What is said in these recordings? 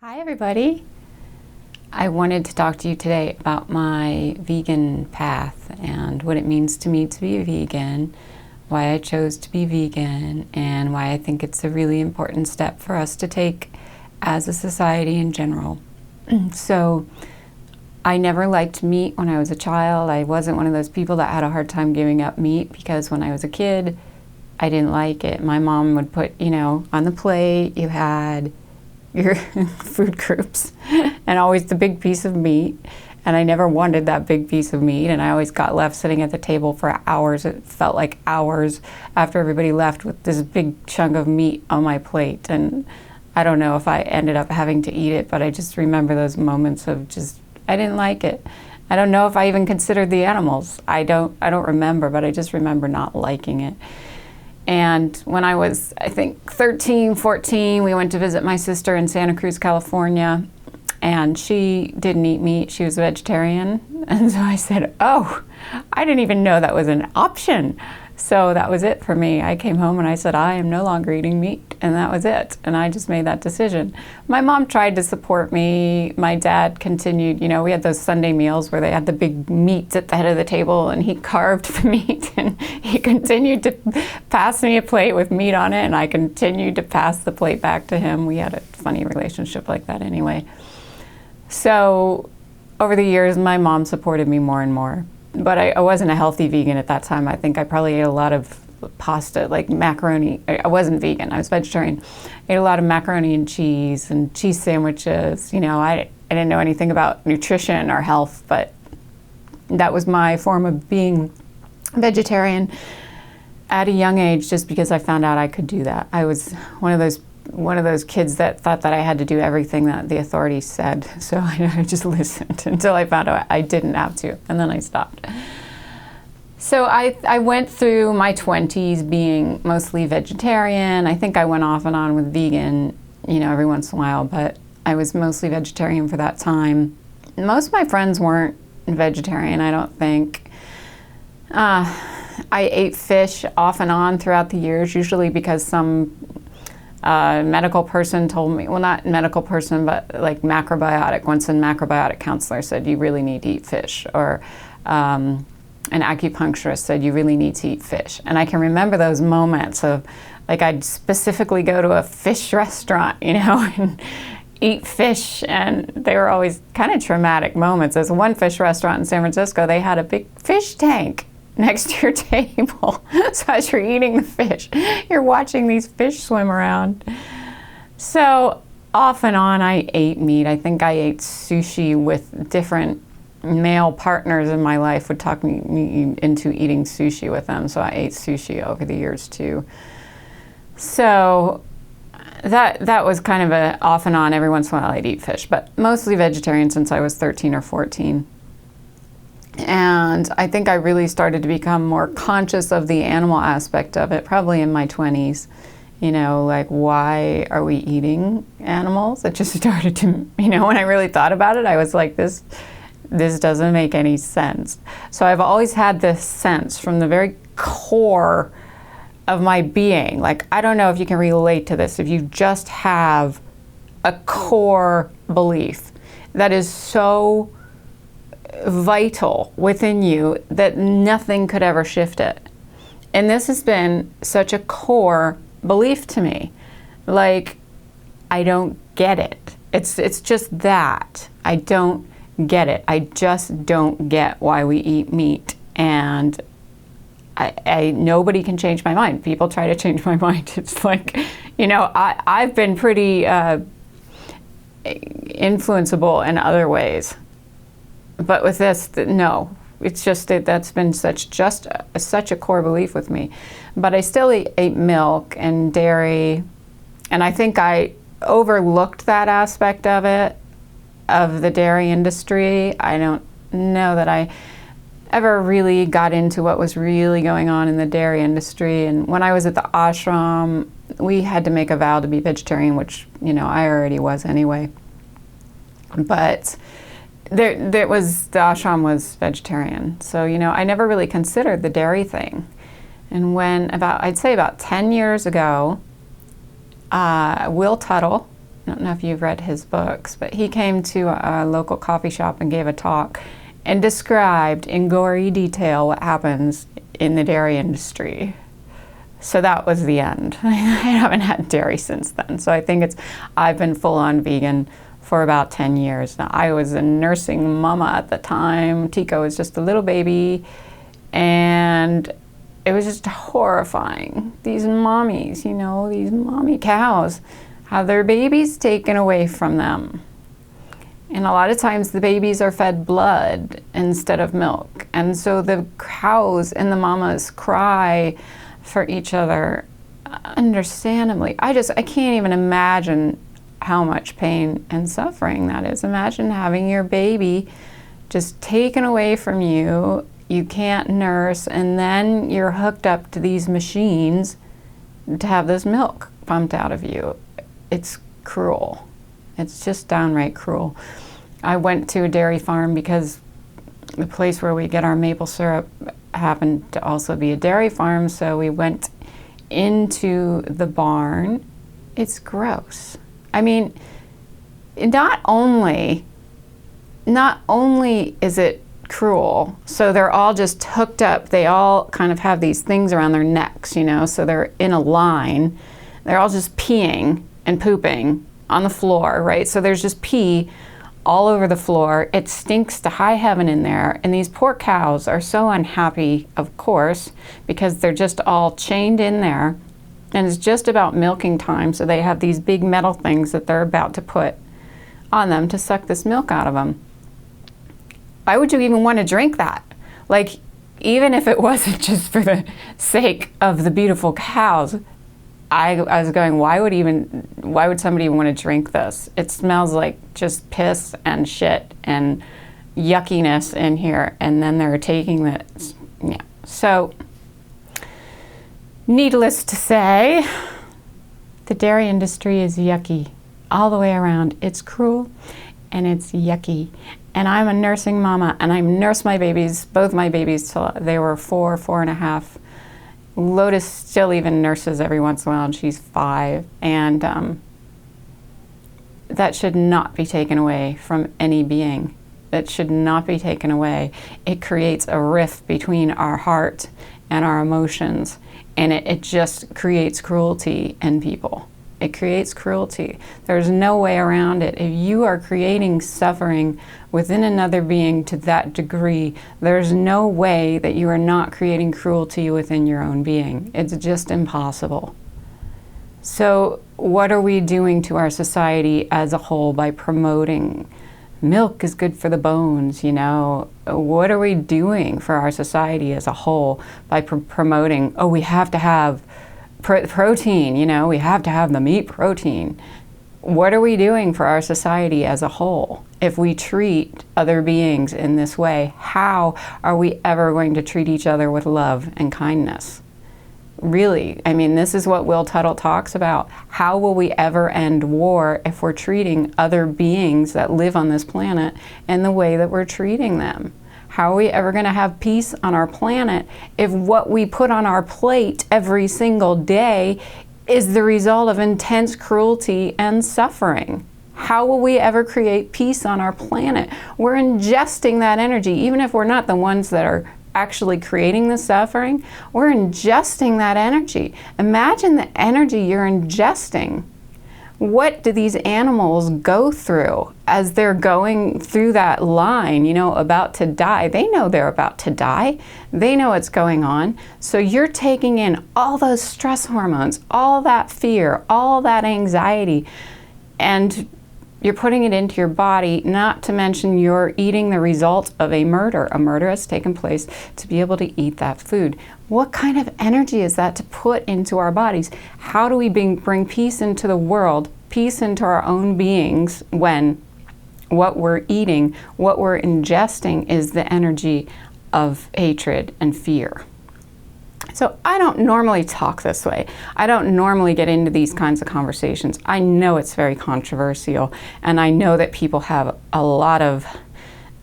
Hi everybody. I wanted to talk to you today about my vegan path and what it means to me to be a vegan, why I chose to be vegan, and why I think it's a really important step for us to take as a society in general. So, I never liked meat when I was a child. I wasn't one of those people that had a hard time giving up meat because when I was a kid, I didn't like it. My mom would put, on the plate you had your food groups and always the big piece of meat, and I never wanted that big piece of meat, and I always got left sitting at the table for hours. It felt like hours after everybody left with this big chunk of meat on my plate, and I don't know if I ended up having to eat it, but I just remember those moments of I didn't like it. I don't know if I even considered the animals. I don't remember, but I just remember not liking it. And when I was, I think, 13, 14, we went to visit my sister in Santa Cruz, California, and she didn't eat meat. She was a vegetarian. And so I said, oh, I didn't even know that was an option. So that was it for me. I came home and I said, I am no longer eating meat. And that was it. And I just made that decision. My mom tried to support me. My dad continued, we had those Sunday meals where they had the big meats at the head of the table and he carved the meat and he continued to pass me a plate with meat on it and I continued to pass the plate back to him. We had a funny relationship like that anyway. So over the years, my mom supported me more and more. But I wasn't a healthy vegan at that time. I think I probably ate a lot of pasta, like macaroni. I wasn't vegan, I was vegetarian. I ate a lot of macaroni and cheese sandwiches. I didn't know anything about nutrition or health, but that was my form of being vegetarian at a young age, just because I found out I could do that. I was one of those kids that thought that I had to do everything that the authorities said. So I just listened until I found out I didn't have to, and then I stopped. So I went through my 20s being mostly vegetarian. I think I went off and on with vegan, every once in a while, but I was mostly vegetarian for that time. Most of my friends weren't vegetarian, I don't think. I ate fish off and on throughout the years, usually because some medical person told me, well, not medical person, but like macrobiotic, once a macrobiotic counselor said, you really need to eat fish, or an acupuncturist said, you really need to eat fish. And I can remember those moments of, like, I'd specifically go to a fish restaurant, and eat fish, and they were always kind of traumatic moments. There's one fish restaurant in San Francisco, they had a big fish tank next to your table. So as you're eating the fish, you're watching these fish swim around. So off and on, I ate meat. I think I ate sushi with different male partners in my life would talk me into eating sushi with them. So I ate sushi over the years too. So that was kind of a off and on. Every once in a while I'd eat fish, but mostly vegetarian since I was 13 or 14. And I think I really started to become more conscious of the animal aspect of it, probably in my 20s. Like, why are we eating animals? It just started to, when I really thought about it, I was like, this doesn't make any sense. So I've always had this sense from the very core of my being. Like, I don't know if you can relate to this, if you just have a core belief that is so vital within you that nothing could ever shift it. And this has been such a core belief to me. Like, I don't get it. It's just that. I don't get it. I just don't get why we eat meat. And I nobody can change my mind. People try to change my mind. It's like, I've been pretty influenceable in other ways. But with this, no, it's just that's been such a core belief with me. But I still ate milk and dairy, and I think I overlooked that aspect of it, of the dairy industry. I don't know that I ever really got into what was really going on in the dairy industry. And when I was at the ashram, we had to make a vow to be vegetarian, which, I already was anyway. But the ashram was vegetarian. So, I never really considered the dairy thing. And when I'd say about 10 years ago, Will Tuttle, I don't know if you've read his books, but he came to a local coffee shop and gave a talk and described in gory detail what happens in the dairy industry. So that was the end. I haven't had dairy since then. So I think I've been full-on vegan for about 10 years. Now, I was a nursing mama at the time. Tico was just a little baby, and it was just horrifying. These mommies, you know, these mommy cows have their babies taken away from them. And a lot of times the babies are fed blood instead of milk. And so the cows and the mamas cry for each other, understandably. I can't even imagine how much pain and suffering that is. Imagine having your baby just taken away from you, you can't nurse, and then you're hooked up to these machines to have this milk pumped out of you. It's cruel. It's just downright cruel. I went to a dairy farm because the place where we get our maple syrup happened to also be a dairy farm, so we went into the barn. It's gross. I mean, not only is it cruel, so they're all just hooked up, they all kind of have these things around their necks, you know, so they're in a line. They're all just peeing and pooping on the floor, right? So there's just pee all over the floor. It stinks to high heaven in there. And these poor cows are so unhappy, of course, because they're just all chained in there. And it's just about milking time. So they have these big metal things that they're about to put on them to suck this milk out of them. Why would you even want to drink that? Like, even if it wasn't just for the sake of the beautiful cows, I was going, why would somebody even want to drink this? It smells like just piss and shit and yuckiness in here, and then they're taking this. Yeah. So, needless to say, the dairy industry is yucky all the way around. It's cruel and it's yucky. And I'm a nursing mama, and I nursed my babies, both my babies, till they were 4.5. Lotus still even nurses every once in a while, and she's 5. And that should not be taken away from any being. That should not be taken away. It creates a rift between our heart and our emotions, and it just creates cruelty in people. It creates cruelty. There's no way around it. If you are creating suffering within another being to that degree, there's no way that you are not creating cruelty within your own being. It's just impossible. So what are we doing to our society as a whole by promoting milk is good for the bones, you know? What are we doing for our society as a whole by promoting, oh, we have to have protein, you know, we have to have the meat protein. What are we doing for our society as a whole? If we treat other beings in this way, how are we ever going to treat each other with love and kindness? Really, I mean, this is what Will Tuttle talks about. How will we ever end war if we're treating other beings that live on this planet in the way that we're treating them? How are we ever going to have peace on our planet if what we put on our plate every single day is the result of intense cruelty and suffering? How will we ever create peace on our planet? We're ingesting that energy, even if we're not the ones that are actually creating the suffering. We're ingesting that energy. Imagine the energy you're ingesting. What do these animals go through as they're going through that line, you know, about to die? They know they're about to die. They know what's going on. So you're taking in all those stress hormones, all that fear, all that anxiety, and you're putting it into your body, not to mention you're eating the result of a murder. A murder has taken place to be able to eat that food. What kind of energy is that to put into our bodies? How do we bring peace into the world, peace into our own beings, when what we're eating, what we're ingesting is the energy of hatred and fear? So I don't normally talk this way. I don't normally get into these kinds of conversations. I know it's very controversial, and I know that people have a lot of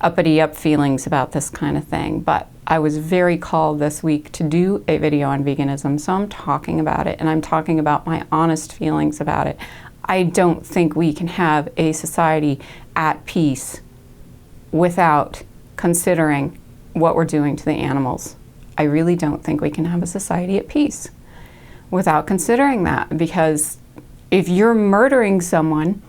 uppity-up feelings about this kind of thing, but I was very called this week to do a video on veganism, so I'm talking about it, and I'm talking about my honest feelings about it. I don't think we can have a society at peace without considering what we're doing to the animals. I really don't think we can have a society at peace without considering that, because if you're murdering someone,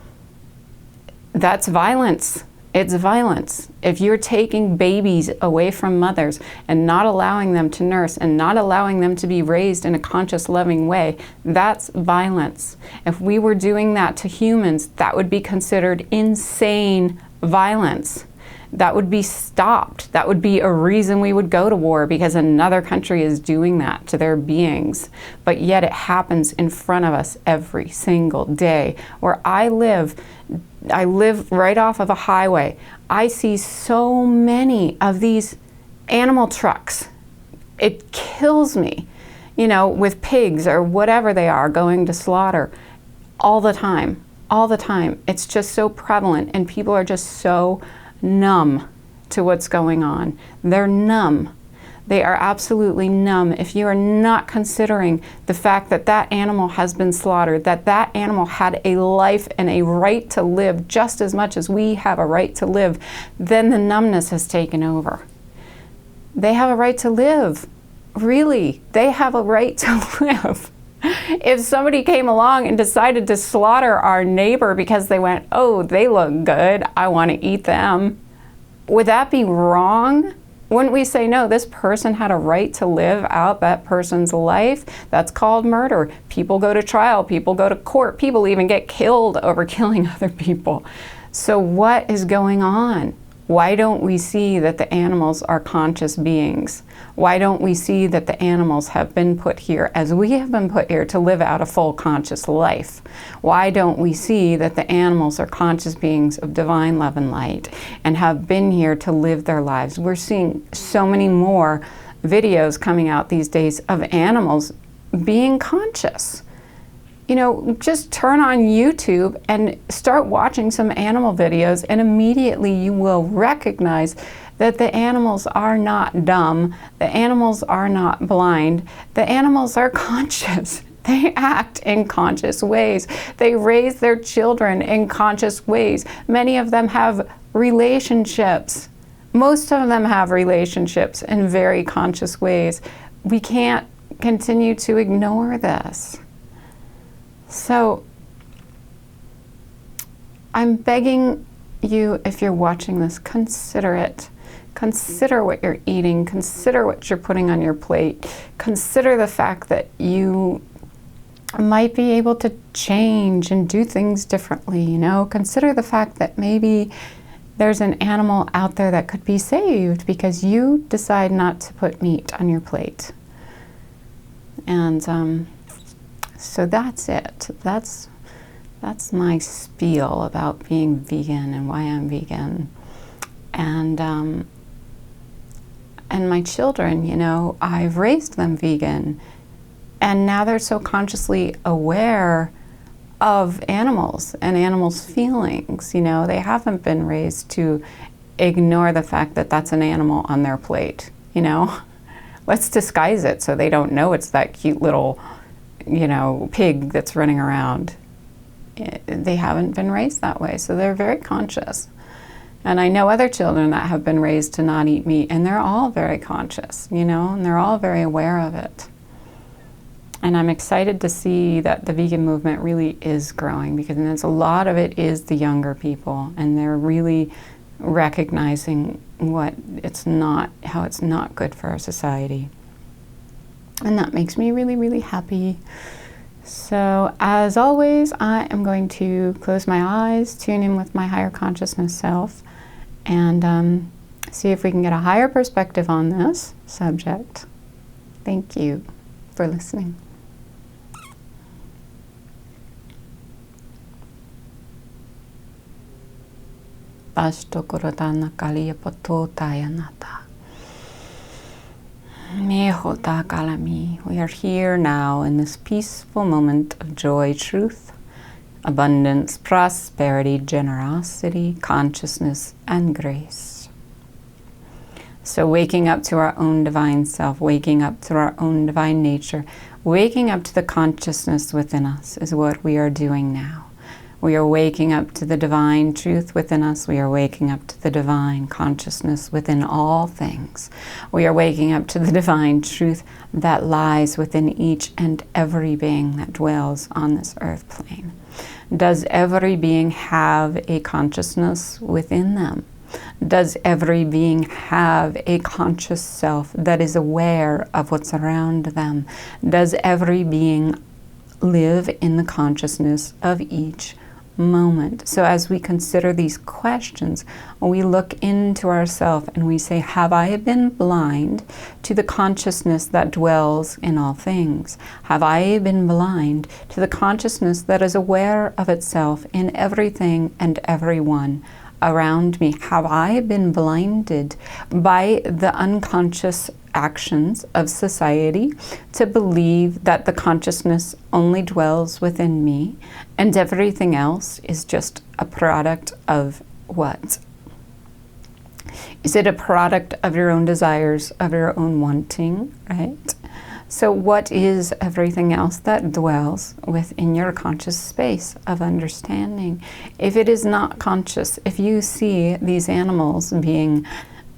that's violence. It's violence. If you're taking babies away from mothers and not allowing them to nurse and not allowing them to be raised in a conscious, loving way, that's violence. If we were doing that to humans, that would be considered insane violence. That would be stopped. That would be a reason we would go to war, because another country is doing that to their beings. But yet it happens in front of us every single day. Where I live right off of a highway. I see so many of these animal trucks. It kills me, you know, with pigs or whatever they are going to slaughter all the time, all the time. It's just so prevalent, and people are just so numb to what's going on. They're numb. They are absolutely numb. If you are not considering the fact that that animal has been slaughtered, that that animal had a life and a right to live just as much as we have a right to live, then the numbness has taken over. They have a right to live. Really, they have a right to live. If somebody came along and decided to slaughter our neighbor because they went, oh, they look good, I want to eat them, would that be wrong? Wouldn't we say, no, this person had a right to live out that person's life? That's called murder. People go to trial, people go to court, people even get killed over killing other people. So what is going on? Why don't we see that the animals are conscious beings? Why don't we see that the animals have been put here, as we have been put here, to live out a full conscious life? Why don't we see that the animals are conscious beings of divine love and light and have been here to live their lives? We're seeing so many more videos coming out these days of animals being conscious. You know, just turn on YouTube and start watching some animal videos, and immediately you will recognize that the animals are not dumb, the animals are not blind, the animals are conscious. They act in conscious ways. They raise their children in conscious ways. Many of them have relationships. Most of them have relationships in very conscious ways. We can't continue to ignore this. So I'm begging you, if you're watching this, consider it. Consider what you're eating. Consider what you're putting on your plate. Consider the fact that you might be able to change and do things differently, you know. Consider the fact that maybe there's an animal out there that could be saved because you decide not to put meat on your plate. And so that's it. That's my spiel about being vegan and why I'm vegan. And my children, you know, I've raised them vegan, and now they're so consciously aware of animals and animals' feelings. You know, they haven't been raised to ignore the fact that that's an animal on their plate. You know, let's disguise it so they don't know it's that cute little, you know, pig that's running around. They haven't been raised that way, so they're very conscious. And I know other children that have been raised to not eat meat, and they're all very conscious, you know, and they're all very aware of it. And I'm excited to see that the vegan movement really is growing, because a lot of it is the younger people, and they're really recognizing how it's not good for our society. And that makes me really, really happy. So as always, I am going to close my eyes, tune in with my higher consciousness self, and see if we can get a higher perspective on this subject. Thank you for listening. We are here now in this peaceful moment of joy, truth, abundance, prosperity, generosity, consciousness, and grace. So waking up to our own divine self, waking up to our own divine nature, waking up to the consciousness within us is what we are doing now. We are waking up to the divine truth within us. We are waking up to the divine consciousness within all things. We are waking up to the divine truth that lies within each and every being that dwells on this earth plane. Does every being have a consciousness within them? Does every being have a conscious self that is aware of what's around them? Does every being live in the consciousness of each moment? So as we consider these questions, we look into ourselves and we say, have I been blind to the consciousness that dwells in all things? Have I been blind to the consciousness that is aware of itself in everything and everyone around me? Have I been blinded by the unconscious actions of society to believe that the consciousness only dwells within me and everything else is just a product of what? Is it a product of your own desires, of your own wanting, right? So what is everything else that dwells within your conscious space of understanding? If it is not conscious, if you see these animals being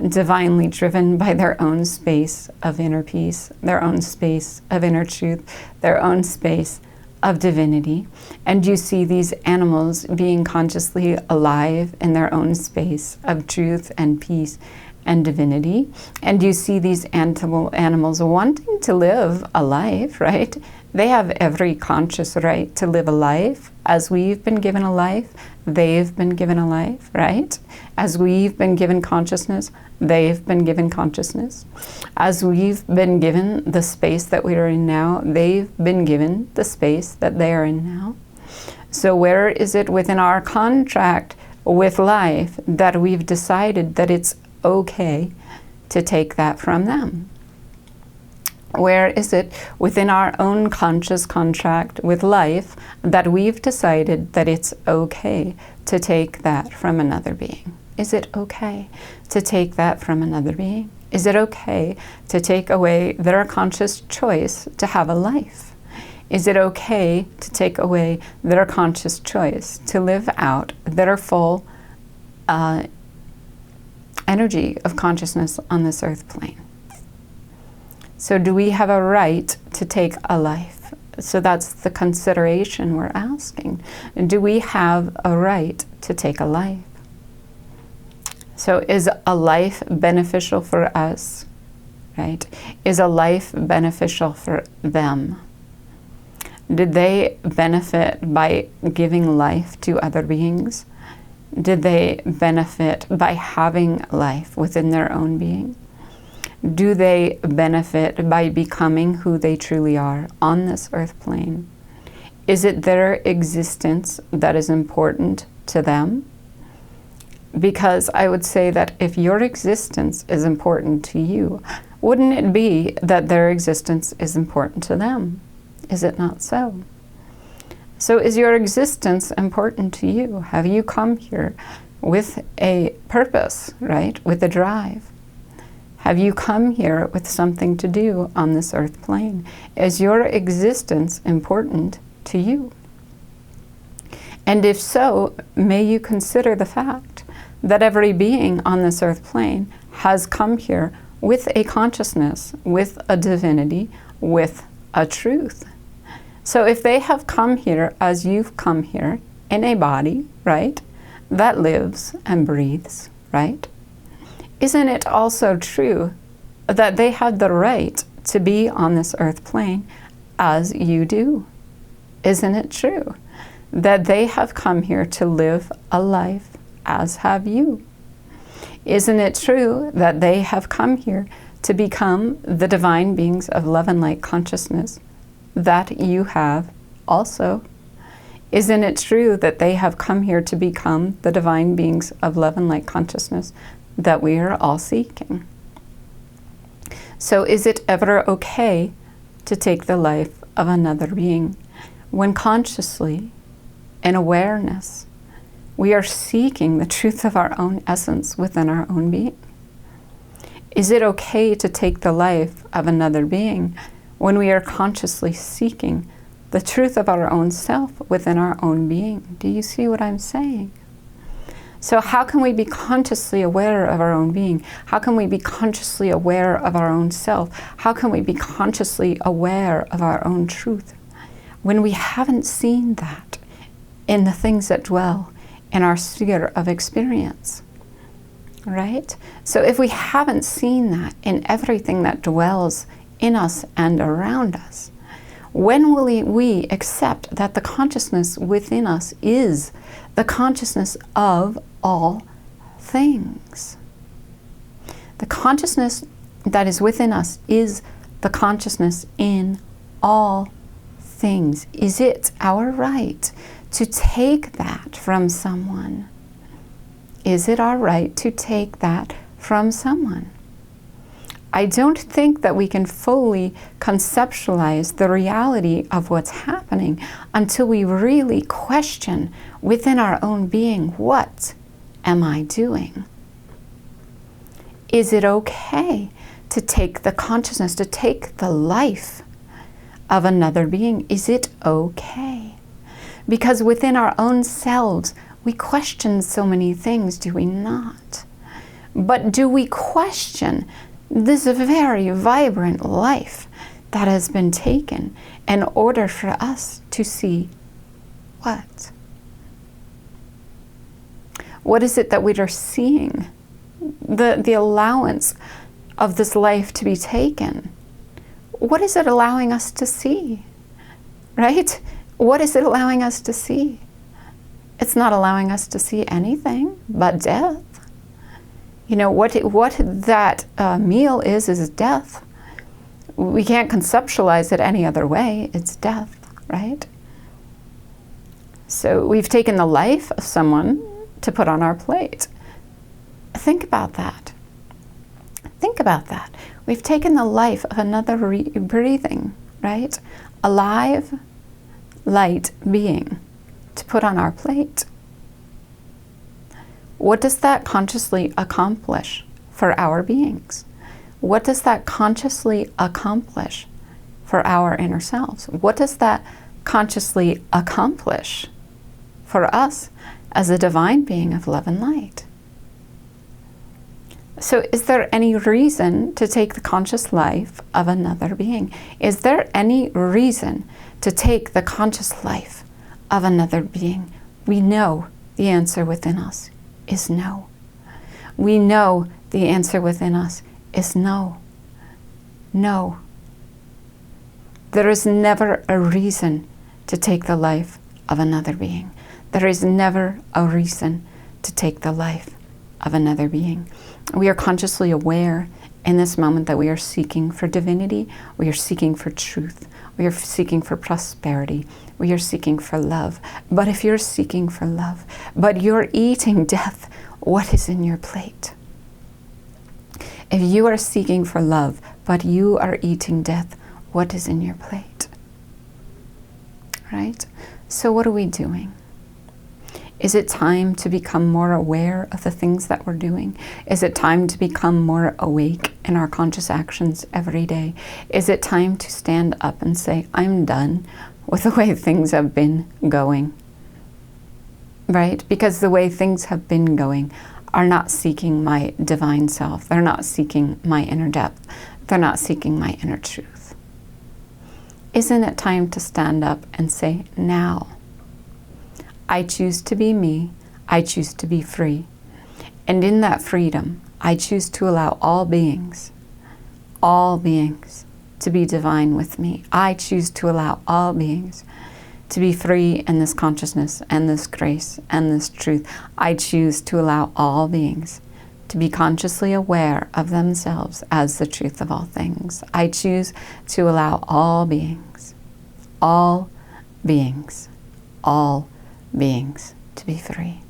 divinely driven by their own space of inner peace, their own space of inner truth, their own space of divinity, and you see these animals being consciously alive in their own space of truth and peace and divinity, and you see these animals wanting to live a life, right? They have every conscious right to live a life. As we've been given a life, they've been given a life, right? As we've been given consciousness, they've been given consciousness. As we've been given the space that we are in now, they've been given the space that they are in now. So where is it within our contract with life that we've decided that it's okay to take that from them? Where is it within our own conscious contract with life that we've decided that it's okay to take that from another being? Is it okay to take that from another being? Is it okay to take away their conscious choice to have a life? Is it okay to take away their conscious choice to live out their full energy of consciousness on this earth plane? So do we have a right to take a life? So that's the consideration we're asking. Do we have a right to take a life? So is a life beneficial for us, right? Is a life beneficial for them? Did they benefit by giving life to other beings? Did they benefit by having life within their own being? Do they benefit by becoming who they truly are on this earth plane? Is it their existence that is important to them? Because I would say that if your existence is important to you, wouldn't it be that their existence is important to them? Is it not so? So is your existence important to you? Have you come here with a purpose, right? With a drive? Have you come here with something to do on this earth plane? Is your existence important to you? And if so, may you consider the fact that every being on this earth plane has come here with a consciousness, with a divinity, with a truth. So if they have come here as you've come here, in a body, right, that lives and breathes, right? Isn't it also true that they had the right to be on this earth plane as you do? Isn't it true that they have come here to live a life as have you? Isn't it true that they have come here to become the divine beings of love and light consciousness that you have also? Isn't it true that they have come here to become the divine beings of love and light consciousness that we are all seeking? So is it ever okay to take the life of another being when consciously, in awareness, we are seeking the truth of our own essence within our own being? Is it okay to take the life of another being when we are consciously seeking the truth of our own self within our own being. Do you see what I'm saying? So how can we be consciously aware of our own being? How can we be consciously aware of our own self? How can we be consciously aware of our own truth when we haven't seen that in the things that dwell in our sphere of experience? Right? So if we haven't seen that in everything that dwells in us and around us, when will we accept that the consciousness within us is the consciousness of all things? The consciousness that is within us is the consciousness in all things. Is it our right to take that from someone? Is it our right to take that from someone? I don't think that we can fully conceptualize the reality of what's happening until we really question within our own being, what am I doing? Is it okay to take the consciousness, to take the life of another being? Is it okay? Because within our own selves, we question so many things, do we not? But do we question this very vibrant life that has been taken in order for us to see what? What is it that we are seeing? The allowance of this life to be taken. What is it allowing us to see? Right? What is it allowing us to see? It's not allowing us to see anything but death. You know, what that meal is death. We can't conceptualize it any other way. It's death, right? So we've taken the life of someone to put on our plate. Think about that. Think about that. We've taken the life of another breathing, right? Alive, light being to put on our plate. What does that consciously accomplish for our beings? What does that consciously accomplish for our inner selves? What does that consciously accomplish for us as a divine being of love and light? So is there any reason to take the conscious life of another being? Is there any reason to take the conscious life of another being? We know the answer within us is no. We know the answer within us is no. No. There is never a reason to take the life of another being. There is never a reason to take the life of another being. We are consciously aware in this moment that we are seeking for divinity, we are seeking for truth, we are seeking for prosperity, we are seeking for love. But if you're seeking for love, but you're eating death, what is in your plate? If you are seeking for love, but you are eating death, what is in your plate? Right? So what are we doing? Is it time to become more aware of the things that we're doing? Is it time to become more awake in our conscious actions every day? Is it time to stand up and say, I'm done with the way things have been going? Right? Because the way things have been going are not seeking my divine self. They're not seeking my inner depth. They're not seeking my inner truth. Isn't it time to stand up and say, now, I choose to be me, I choose to be free. And in that freedom, I choose to allow all beings to be divine with me. I choose to allow all beings to be free in this consciousness and this grace and this truth. I choose to allow all beings to be consciously aware of themselves as the truth of all things. I choose to allow all beings to be free.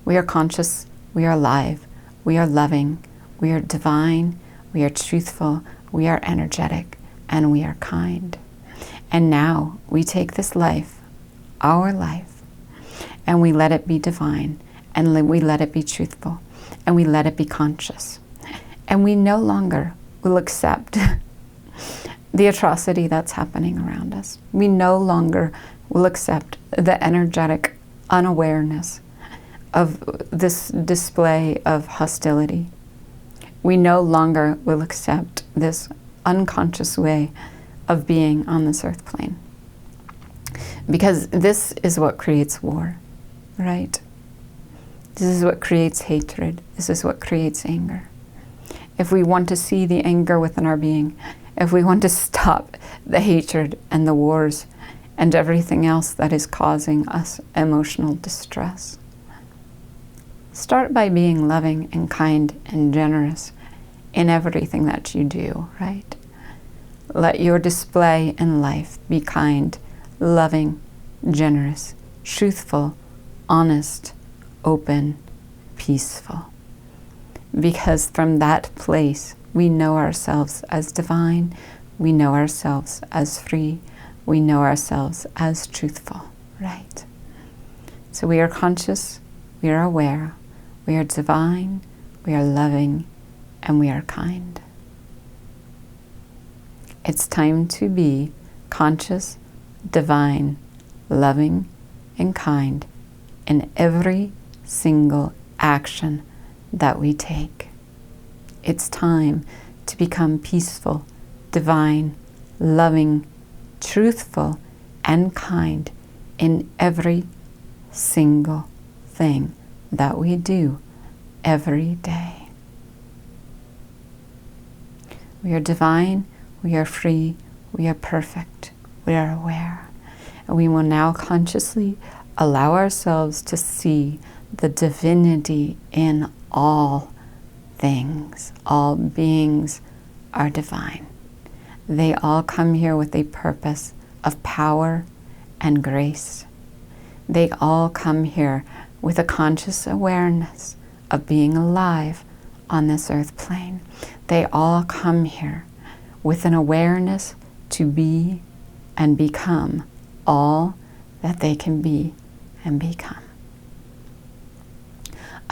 We are conscious, we are alive, we are loving, we are divine, we are truthful, we are energetic, and we are kind. And now we take this life, our life, and we let it be divine, and we let it be truthful, and we let it be conscious. And we no longer will accept the atrocity that's happening around us. We no longer will accept the energetic unawareness of this display of hostility. We no longer will accept this unconscious way of being on this earth plane. Because this is what creates war, right? This is what creates hatred. This is what creates anger. If we want to see the anger within our being, if we want to stop the hatred and the wars and everything else that is causing us emotional distress, start by being loving and kind and generous in everything that you do, right? Let your display in life be kind, loving, generous, truthful, honest, open, peaceful. Because from that place, we know ourselves as divine, we know ourselves as free, we know ourselves as truthful, right? So we are conscious, we are aware, we are divine, we are loving, and we are kind. It's time to be conscious, divine, loving, and kind in every single action that we take. It's time to become peaceful, divine, loving, truthful, and kind in every single thing that we do every day. We are divine, we are free, we are perfect, we are aware. And we will now consciously allow ourselves to see the divinity in all things. All beings are divine. They all come here with a purpose of power and grace. They all come here with a conscious awareness of being alive on this earth plane. They all come here with an awareness to be and become all that they can be and become.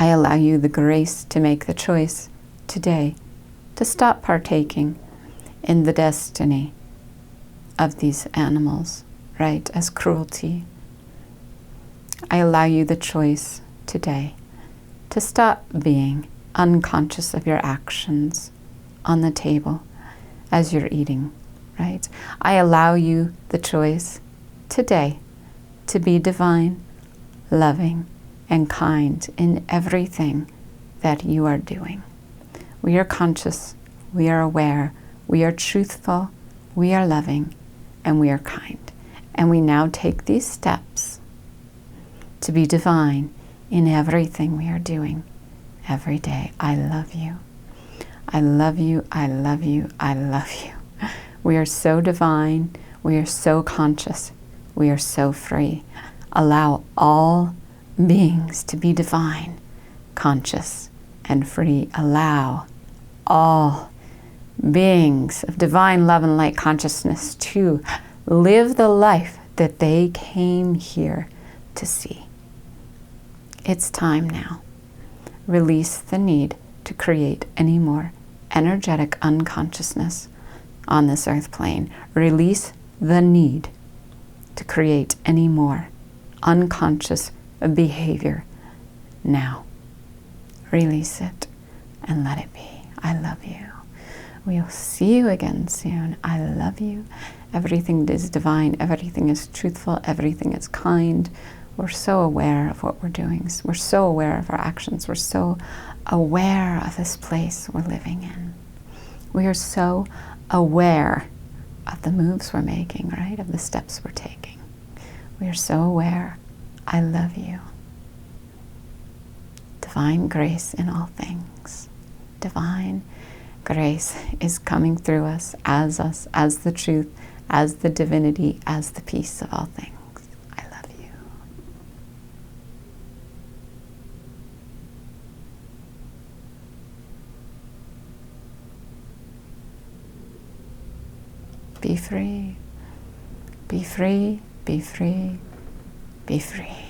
I allow you the grace to make the choice today to stop partaking in the destiny of these animals, right, as cruelty. I allow you the choice today to stop being unconscious of your actions on the table as you're eating, right? I allow you the choice today to be divine, loving, and kind in everything that you are doing. We are conscious, we are aware, we are truthful, we are loving, and we are kind. And we now take these steps to be divine in everything we are doing every day. I love you. I love you, I love you, I love you. We are so divine, we are so conscious, we are so free. Allow all beings to be divine, conscious, and free. Allow all beings of divine love and light consciousness to live the life that they came here to see. It's time now. Release the need to create any more energetic unconsciousness on this earth plane. Release the need to create any more unconscious behavior now. Release it and let it be. I love you. We'll see you again soon. I love you. Everything is divine. Everything is truthful. Everything is kind. We're so aware of what we're doing. We're so aware of our actions. We're so aware of this place we're living in. We are so aware of the moves we're making, right? Of the steps we're taking. We are so aware. I love you. Divine grace in all things. Divine grace is coming through us, as the truth, as the divinity, as the peace of all things. I love you. Be free. Be free. Be free. Be free.